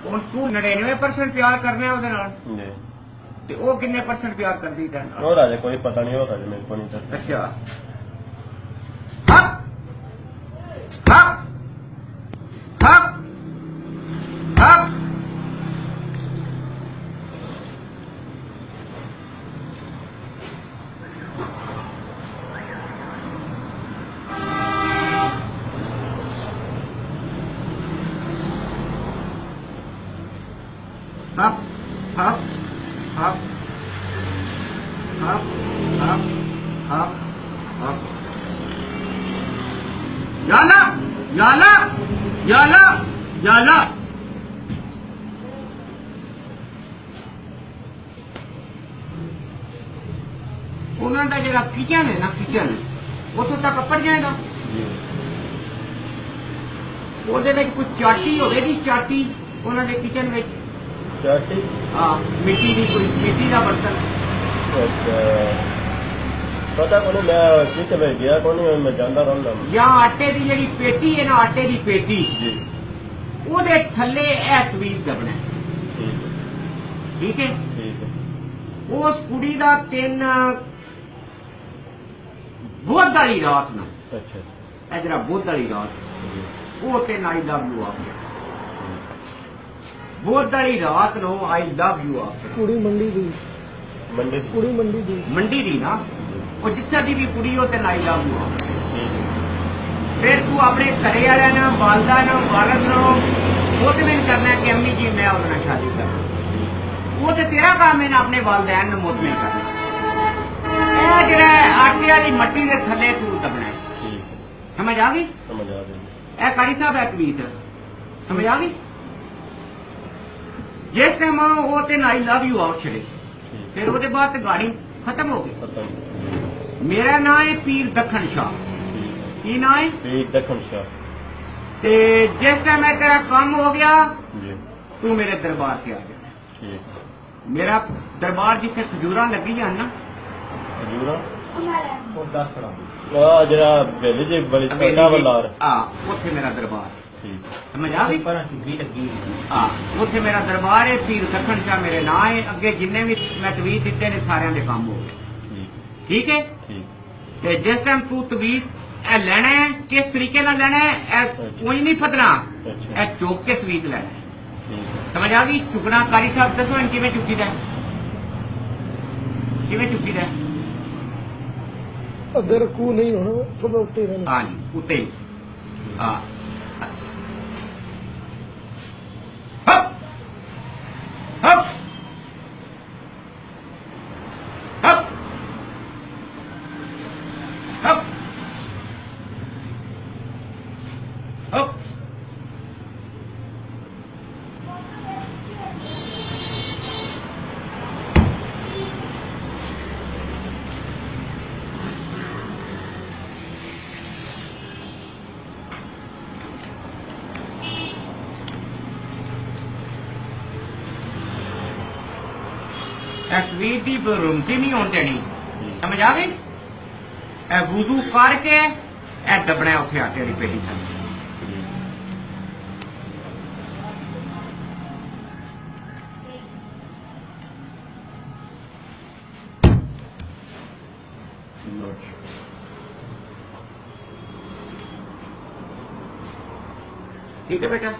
ਹੁਣ ਤੂੰ 99% ਪਿਆਰ ਕਰਨਾ ਉਹਦੇ ਨਾਲ ਜੀ ਤੇ ਉਹ ਕਿੰਨੇ % ਪਿਆਰ ਕਰਦੀ ਤੇਰੇ ਨਾਲ? ਉਹ ਰਾਜੇ ਕੋਈ ਪਤਾ ਨਹੀਂ ਹੋता जी मेरे को नहीं पता। ਅੱਛਾ ਹੱਕ ਹੱਕ ਹੱਕ ਹੱਕ Up, up, up, up, up, up, up. Yala, yala, yala, yala. ਉਹਨਾਂ ਦਾ ਜਿਹੜਾ ਕਿਚਨ ਹੈ ਨਾ ਕਿਚਨ ਉੱਥੋਂ ਤੱਕ ਪੜ ਜਾਏਗਾ ਉਹਦੇ ਵਿੱਚ ਕੋਈ ਚਾਟੀ ਹੋਵੇਗੀ ਚਾਟੀ ਉਹਨਾਂ ਦੇ ਕਿਚਨ ਵਿੱਚ चाटी हाँ मिट्टी की कोई मिट्टी का बर्तन पता को नहीं मैं कितने में गया को नहीं मैं जानता रहूंगा या आटे की जी पेटी है ना आटे की पेटी जी ਉਹਦੇ ਥੱਲੇ ਇਹ ਤਵੀਜ਼ ਦਬਣਾ ਠੀਕ ਹੈ ठीक है ਉਸ ਕੁੜੀ ਦਾ ਤਿੰਨ ਬੁੱਧ ਵਾਲੀ ਰਾਤ ਨੂੰ अच्छा ਇਹ ਜਿਹੜਾ ਬੁੱਧ ਵਾਲੀ ਰਾਤ ਉਹ ਤੇ ਆਈ ਲਵ ਯੂ ਆ ਗਿਆ ਬੁੱਧ ਵਾਲੀ ਰਾਤ ਨੂੰ ਆਈ ਲਵ ਯੂ ਆ ਕੁੜੀ ਮੰਡੀ ਦੀ मंडी ਕੁੜੀ ਮੰਡੀ ਦੀ ਮੰਡੀ ਦੀ ਨਾ ਉਹ ਜਿੱਥੇ ਦੀ ਵੀ ਕੁੜੀ ਉਹ ਤੇ ਆਈ ਲਵ ਯੂ ਆ ठीक फिर तू अपने घरे वाले ना वालदा ना वालद ना मुतमिन करना कि अम्मी जी मैं उन्हें शादी करना वो तो तेरा काम है ना अपने वालदैन ने मुतमिन करना जरा आटे वाली मट्टी के थले तू दबना है ठीक है समझ आ गई समझ आ गई ए कारी साहब है तवीत समझ आ गई जिस टाइम वो तेन आई लव यू आउट छड़े ठीक फिर वो बाद गाड़ी खत्म हो गई खत्म मेरा नाम है पीर दखन शाह की नाम है ठीक दखन शाह ते जिस टाइम मैं तेरा काम हो गया जी तू मेरे दरबार से आ गया ठीक मेरा दरबार जिथे खजूरा लगी जान ना खजूरा ਉਹ ਦੱਸਣਾ जरा बेली जी बड़ी छोटा वाला उत्थे मेरा दरबार ठीक समझ आ गई ਪਰ ਚੁੱਗੀ ਲੱਗੀ उत्थे मेरा दरबार है पीर दखन शाह मेरे नां है अगे जिन्ने भी मैं तवीज दिते ने सारियां दे काम हो गए ठीक ठीक है ठीक ते जिस टाइम तू तवीज ए लेना है किस तरीके नाल लेना है ए कोई नहीं फदना अच्छा ए चौक के तवीज लेना है ठीक है समझ आ गई चुकना कारी साहब दसो इन किवें चुकी दा किवें चुकी दा ਅੱਧੇ ਰੱਖੂ ਨਹੀਂ ਹੁਣ ਥੋੜਾ ਉੱਤੇ ਰਹਿਣਾ हाँ जी उत्ते ही हाँ हप हप हप हप हप तस्वीर की बरुमती नहीं होनी देनी समझ आ गई ए वुजू करके ए दबना है उत्थे आटे वाली पेटी थल्ले ठीक है बेटा